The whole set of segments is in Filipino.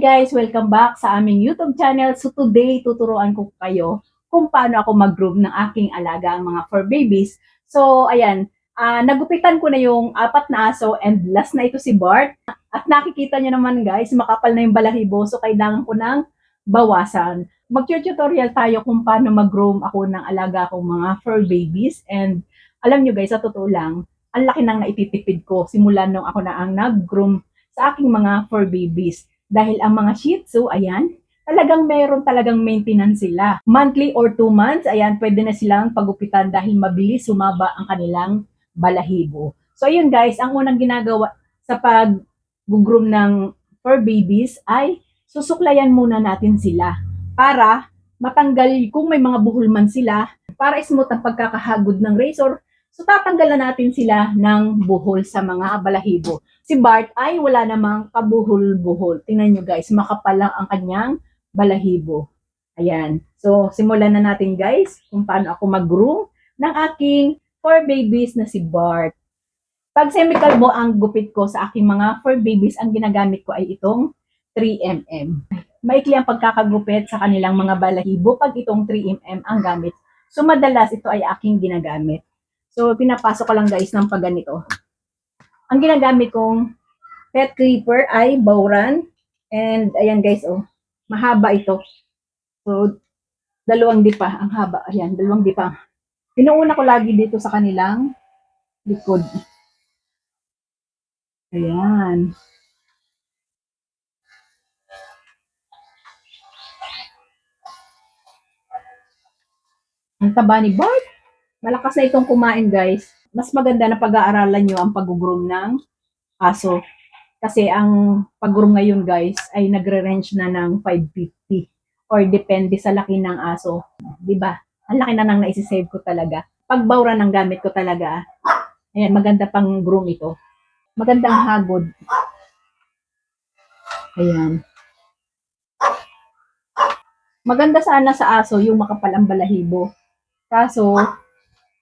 guys! Welcome back sa aming YouTube channel. So today, tuturuan ko kayo kung paano ako mag-groom ng aking alaga, ang mga fur babies. So ayan, nagupitan ko na yung 4 na aso and last na ito si Bart. At nakikita nyo naman guys, makapal na yung balahibo so kailangan ko ng bawasan. Mag-tutorial tayo kung paano mag-groom ako ng alaga kong mga fur babies. And alam nyo guys, sa totoo lang, ang laki nang naititipid ko simula nung ako na ang nag-groom sa aking mga fur babies. Dahil ang mga Shih Tzu, ayan, talagang meron talagang maintenance sila. Monthly or 2 months, ayan, pwede na silang pagupitan dahil mabilis sumaba ang kanilang balahibo. So ayun guys, ang unang ginagawa sa pag-groom ng fur babies ay susuklayan muna natin sila para matanggal kung may mga buhol man sila, para smooth ang pagkakahagod ng razor. So tatanggalan natin sila ng buhol sa mga balahibo. Si Bart ay wala namang kabuhol-buhol. Tingnan nyo guys, makapal lang ang kanyang balahibo. Ayan. So simulan na natin guys kung paano ako mag-groom ng aking fur babies na si Bart. Pag semi-kalbo ang gupit ko sa aking mga fur babies, ang ginagamit ko ay itong 3mm. Maikli ang pagkakagupit sa kanilang mga balahibo pag itong 3mm ang gamit. So madalas ito ay aking ginagamit. So, pinapasok ko lang guys ng pagganito. Ang ginagamit kong pet clipper ay Bowran. And ayan guys, oh, mahaba ito. So, 2 dipa ang haba. Ayan, 2 dipa. Pinuuna ko lagi dito sa kanilang likod. Ayan. Ang taba ni Bart. Malakas na itong kumain guys. Mas maganda na pag-aaralan nyo ang pag-groom ng aso. Kasi ang pag-groom ngayon guys ay nagre-range na ng 550 or depende sa laki ng aso. Diba? Ang laki na nang naisisave ko talaga. Pagbawra ng gamit ko talaga. Ayan, maganda pang groom ito. Magandang hagod. Ayan. Maganda sana sa aso yung makapal ang balahibo. Kaso,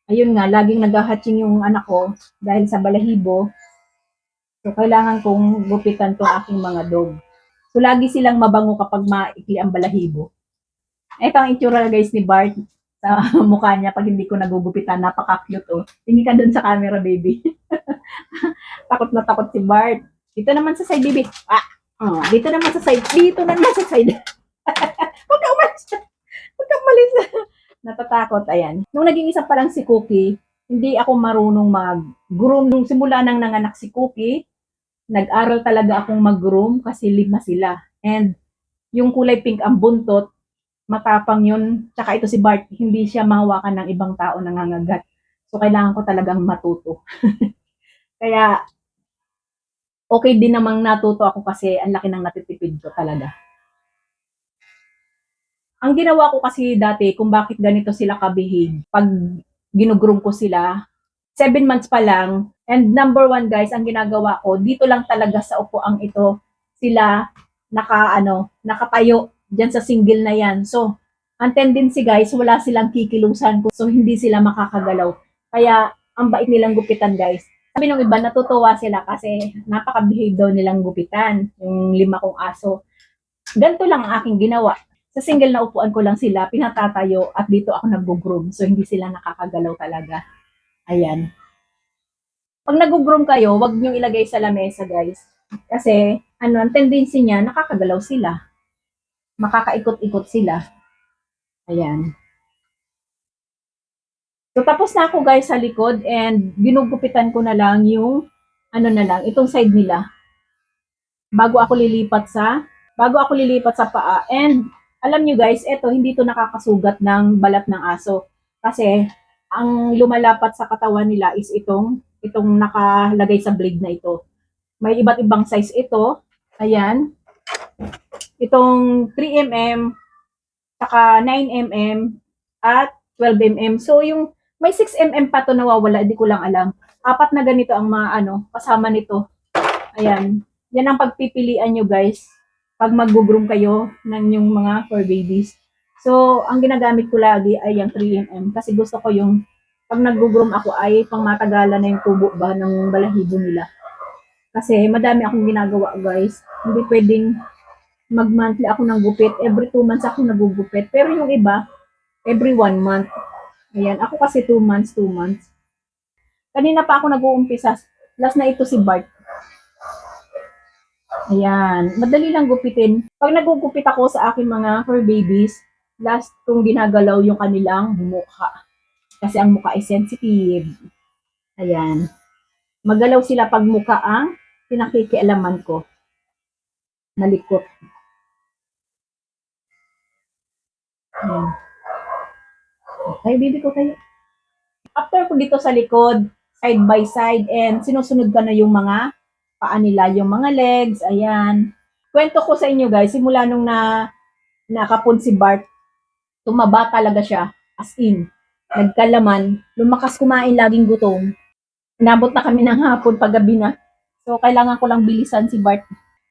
ayun nga, laging nag-hatching yung anak ko dahil sa balahibo. So, kailangan kong gupitan tong aking mga dog. So, lagi silang mabango kapag maikli ang balahibo. Ito ang itsura guys ni Bart sa mukha niya pag hindi ko nagugupitan. Napaka-cute oh. Tingin ka dun sa camera, baby. Takot na takot si Bart. Dito naman sa side, baby. Dito naman sa side. Dito naman sa side. Huwag ka umalis. Huwag ka umalis. Natatakot, ayan. Nung naging isa pa lang si Cookie, hindi ako marunong mag-groom. Nung simula nang nanganak si Cookie, nag-aral talaga akong mag-groom kasi 5 sila. And yung kulay pink ang buntot, matapang yun. Tsaka ito si Bart, hindi siya mahawakan ng ibang tao nangangagat. So, kailangan ko talagang matuto. Kaya, okay din namang natuto ako kasi ang laki ng natitipid ko talaga. Ang ginawa ko kasi dati, kung bakit ganito sila kabihig, pag ginugroom ko sila, 7 months pa lang, and number 1 guys, ang ginagawa ko, dito lang talaga sa upuang ito, sila nakatayo dyan sa single na yan. So, ang tendency guys, wala silang kikilusan ko, so hindi sila makakagalaw. Kaya, ang bait nilang gupitan guys. Sabi ng iba, natutuwa sila kasi napaka-behave daw nilang gupitan, yung 5 kong aso. Ganito lang ang aking ginawa. Sa single na upuan ko lang sila, pinatatayo at dito ako nag-groom. So, hindi sila nakakagalaw talaga. Ayan. Pag nag-groom kayo, wag nyo ilagay sa lamesa, guys. Kasi, ang tendency niya, nakakagalaw sila. Makakaikot-ikot sila. Ayan. So, tapos na ako, guys, sa likod and ginugupitan ko na lang yung, itong side nila. Bago ako lilipat sa paa. And, alam nyo guys, eto, hindi to nakakasugat ng balat ng aso. Kasi, ang lumalapat sa katawan nila is itong nakalagay sa blade na ito. May iba't ibang size ito. Ayan. Itong 3mm, saka 9mm, at 12mm. So, yung may 6mm pa to nawawala, hindi ko lang alam. 4 na ganito ang mga kasama nito. Ayan. Yan ang pagpipilian nyo guys pag mag-groom kayo ng yung mga fur babies. So, ang ginagamit ko lagi ay yung 3mm kasi gusto ko yung pag nag-groom ako ay pang matagalan na yung tubo ba ng balahibo nila. Kasi madami akong ginagawa guys. Hindi pwedeng mag-monthly ako ng gupit. Every 2 months ako nagugupit. Pero yung iba, every 1 month. Ayan, ako kasi 2 months, 2 months. Kanina pa ako nag-uumpisa. Last na ito si Bart. Ayan, madali lang gupitin. Pag nagugupit ako sa aking mga fur babies, last kong ginagalaw yung kanilang mukha. Kasi ang mukha ay sensitive. Ayan. Magalaw sila pag mukha ang pinakikialaman ko. Nalikot. Ayan. Okay, baby ko tayo. After ko dito sa likod, side by side, and sinusunod ko na yung mga paa nila, yung mga legs, ayan. Kwento ko sa inyo guys, simula nung nakapon si Bart, tumaba talaga siya, as in. Nagkalaman, lumakas kumain, laging gutom. Inabot na kami ng hapon, paggabi na. So, kailangan ko lang bilisan si Bart.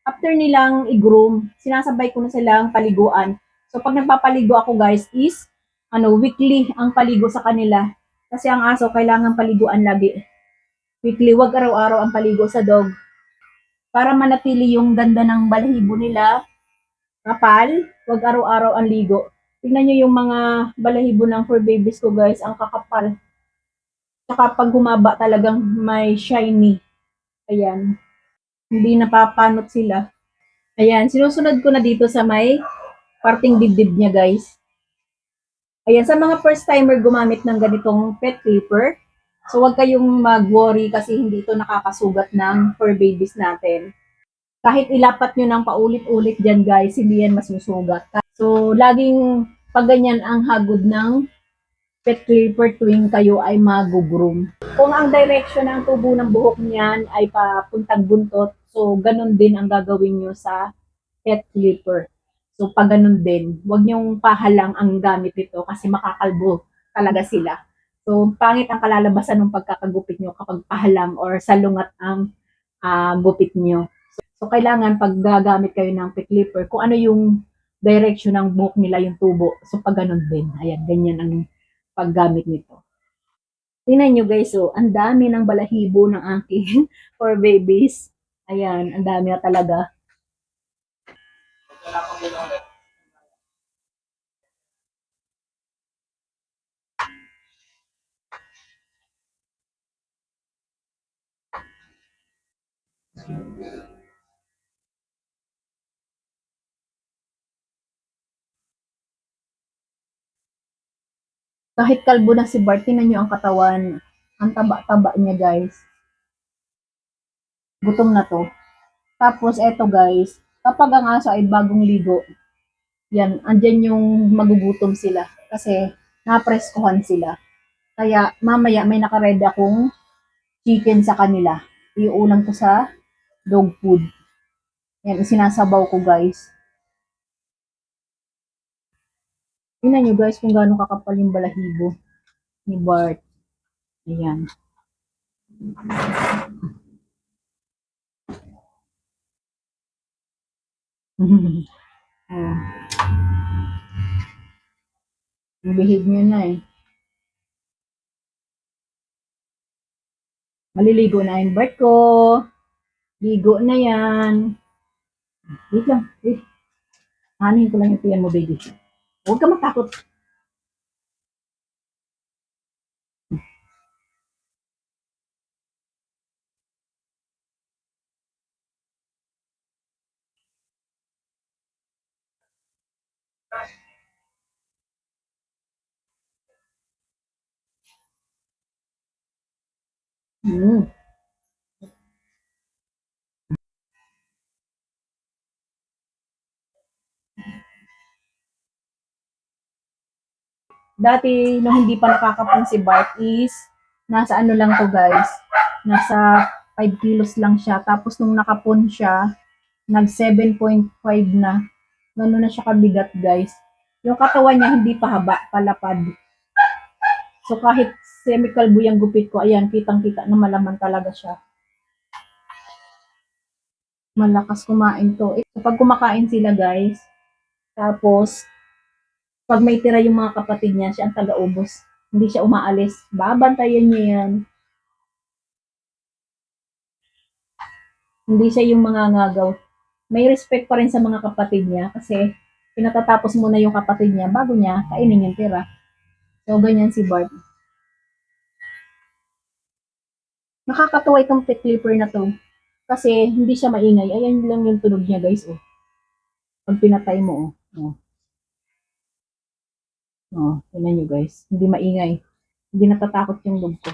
After nilang i-groom, sinasabay ko na silang paliguan. So, pag nagpapaligo ako guys is, weekly ang paligo sa kanila. Kasi ang aso, kailangan paliguan lagi. Weekly, wag araw-araw ang paligo sa dog. Para manatili yung ganda ng balahibo nila, kapal, wag araw-araw ang ligo. Tingnan nyo yung mga balahibo ng fur babies ko guys, ang kakapal. Tsaka pag humaba talagang may shiny. Ayan. Hindi napapanot sila. Ayan, sinusunod ko na dito sa may parting dibdib niya guys. Ayan, sa mga first timer gumamit ng ganitong pet clipper, so huwag kayong mag-worry kasi hindi ito nakakasugat ng fur babies natin. Kahit ilapat nyo ng paulit-ulit dyan guys, hindi yan masusugat. So, laging pag ganyan ang hagod ng pet clipper tuwing kayo ay mag-groom. Kung ang direction ng tubo ng buhok niyan ay papuntang buntot, so ganun din ang gagawin nyo sa pet clipper. So, pag ganun din, huwag niyong pahalang ang gamit nito kasi makakalbo talaga sila. So, pangit ang kalalabasan ng pagkakagupit nyo kapag pahalang or salungat ang gupit nyo. So, kailangan pag gagamit kayo ng pet clipper, kung ano yung direction ng buhok nila, yung tubo. So, pag ganun din. Ayan, ganyan ang paggamit nito. Tingnan nyo guys, so, ang dami ng balahibo ng aking for babies. Ayan, ang dami na talaga. Kahit kalbo na si Bart, tingnan nyo ang katawan. Ang taba-taba niya guys. Gutom na to. Tapos eto guys, kapag ang aso ay bagong ligo, yan, andyan yung magugutom sila. Kasi napreskuhan sila. Kaya mamaya may nakaredy akong chicken sa kanila. Iuulam ko sa dog food. Yan, sinasabaw ko guys. Tingnan nyo guys kung gaano kakapal yung balahibo ni Bart. Ayan. Oh. Bihig nyo na eh. Maliligo na yung Bart ko. Ligo na yan. Wait lang. Wait. Hanin ko lang yung tiyan mo, baby. Huwag ka matakot. Hmm. Dati, nung hindi pa nakakapon si Bart is, nasa ano lang to guys, nasa 5 kilos lang siya. Tapos nung nakapon siya, nag 7.5 na. Gano'n na siya kabigat guys. Yung katawan niya hindi pa haba, palapad. So kahit semi-kalbo yung gupit ko, ayan, kitang-kita na malaman talaga siya. Malakas kumain to. Pag kumakain sila guys, tapos pag may tira yung mga kapatid niya, siya ang taga-ubos. Hindi siya umaalis. Babantayan niya yan. Hindi siya yung mga ngagaw. may respect pa rin sa mga kapatid niya kasi pinatatapos muna yung kapatid niya bago niya kainin yung tira. So, ganyan si Bart. Nakakatuwa itong pet clipper na to kasi hindi siya maingay. Ayan lang yung tunog niya guys. Oh. Pag pinatay mo. Oh. Oh. Oh, tingnan nyo guys. Hindi maingay. Hindi natatakot yung dog ko.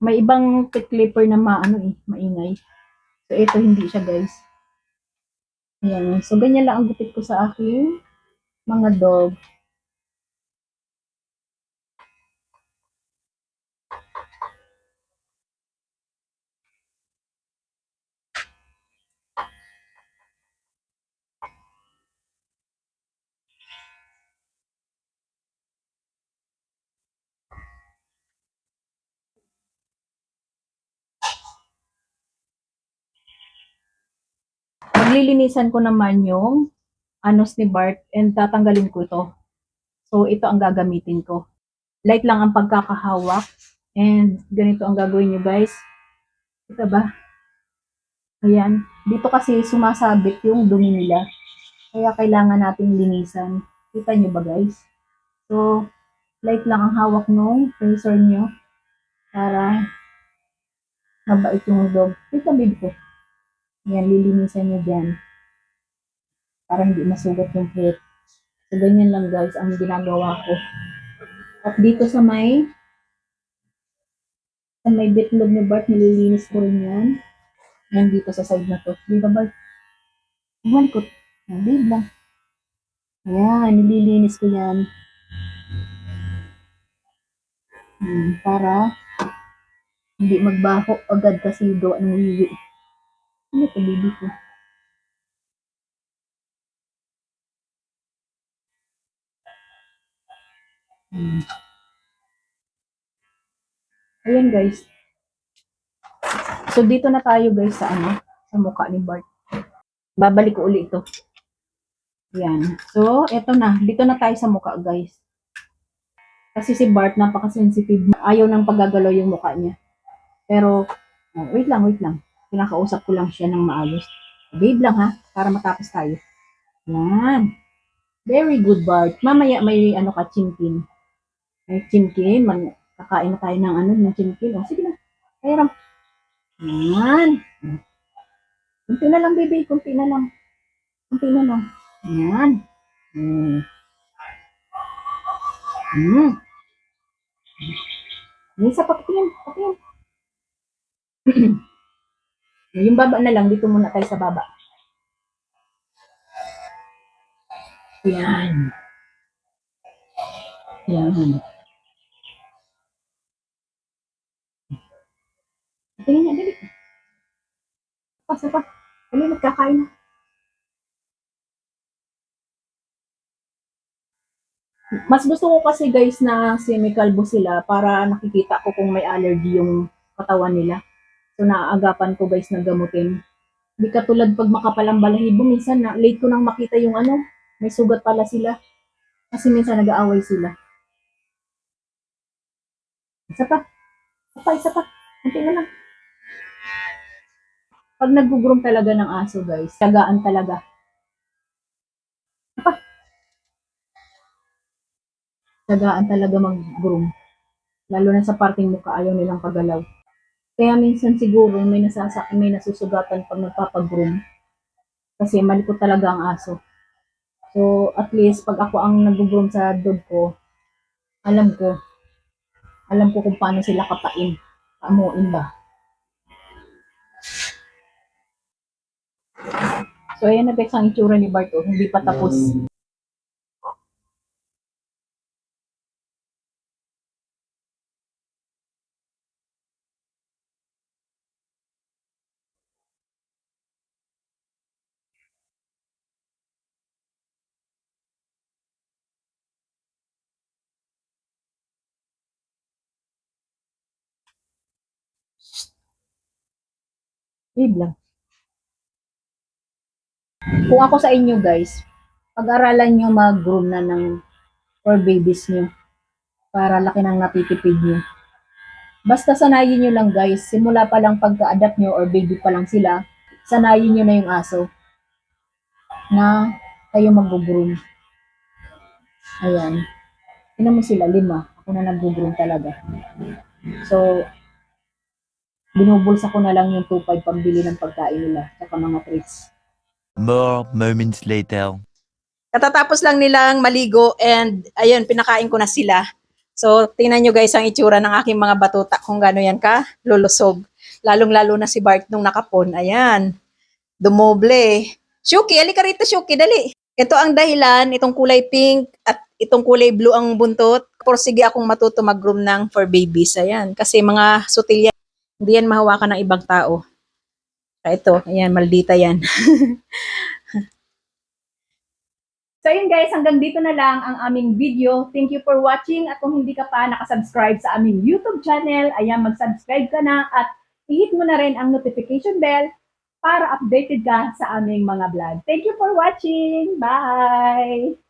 May ibang pet clipper na maingay. So, ito hindi siya guys. Ayan. So, ganyan lang ang gupit ko sa aking mga dog. Maglilinisan ko naman yung anos ni Bart and tatanggalin ko ito. So, ito ang gagamitin ko. Light lang ang pagkakahawak and ganito ang gagawin nyo guys. Ito ba? Ayan. Dito kasi sumasabit yung dumi nila. Kaya kailangan nating linisan. Kita nyo ba guys? So, light lang ang hawak nung razor nyo para mabait yung dog. Kita baby ko. Ayan, lilinisan nyo dyan para hindi masugat yung plate. So, ganyan lang guys ang ginagawa ko. At dito sa may bitlog ni Bart, nililinis ko rin yan. Yan dito sa side na to. Di ba Bart? Malikot. Hindi lang. Ayan, nililinis ko yan. Para hindi magbaho agad kasi gawa ng wiwi. Ano ito, baby ko? Ayan guys. So dito na tayo guys sa mukha ni Bart. Babalik ko uli ito. Yan. So, eto na. Dito na tayo sa mukha guys. Kasi si Bart napaka-sensitive. Ayaw nang paggagalaw yung mukha niya. Pero, wait lang, wait lang. Kinakausap ko lang siya ng maayos. Babe lang ha, para matapos tayo. Yan. Very good, Bart. Mamaya may ka, chimkin. May chimkin. Kakain na tayo ng chimkin. O, sige na. Kaya yan. Kunti na lang, baby. Kunti na lang. Kunti na lang. Yan. Mm. Mm. Isa pa, patingin. Patingin. Yung baba na lang. Dito muna tayo sa baba. Yan. Yan. Tingnan niya, dali. Pasa pa. Dali, nagkakain na. Mas gusto ko kasi guys na semi-kalbo sila para nakikita ko kung may allergy yung katawan nila. So naaagapan ko guys na gamutin. Hindi katulad pag makapal ang balahibo, minsan na late ko nang makita yung may sugat pala sila. Kasi minsan nag-aaway sila. Isa pa. Isa pa, isa pa. Kunti na lang. Pag nag-groom talaga ng aso guys, tagaan talaga. Isa pa. Tagaan talaga mag-groom. Lalo na sa parting mukha, ayaw nilang pagalaw. Kaya minsan siguro may nasusugatan pag nagpapagroom. Kasi malikot talaga ang aso. So, at least, pag ako ang nag-groom sa dog ko, alam ko, alam ko kung paano sila kapain. Paamuin ba? So, ayan na Bex ang itsura ni Bart. Hindi pa tapos. Wait lang. Kung ako sa inyo guys, pag-aralan nyo mag-groom na ng or babies nyo para laki ng natitipid nyo. Basta sanayin nyo lang guys, simula pa lang pagka-adapt nyo or baby pa lang sila, sanayin nyo na yung aso na kayo mag-groom. Ayan. Tingnan mo sila, 5. Ako na nag-groom talaga. So, binubulsa ko na lang yung 2.5 pambili ng pagkain nila at mga treats. More moments later. Katatapos lang nilang maligo and ayun, pinakain ko na sila. So, tingnan nyo guys ang itsura ng aking mga batuta kung gaano yan ka lulusog. Lalong-lalo na si Bart nung nakapon. Ayan, dumoble. Shuki, alika rito Shuki, dali. Ito ang dahilan, itong kulay pink at itong kulay blue ang buntot. Porsige akong matuto mag-groom ng for babies. Ayan, kasi mga sutil yan. Hindi yan mahawakan ng ibang tao. Ito, ayan, maldita yan. So yun guys, hanggang dito na lang ang aming video. Thank you for watching at kung hindi ka pa nakasubscribe sa aming YouTube channel, ayan, mag-subscribe ka na at i-hit mo na rin ang notification bell para updated ka sa aming mga vlog. Thank you for watching. Bye!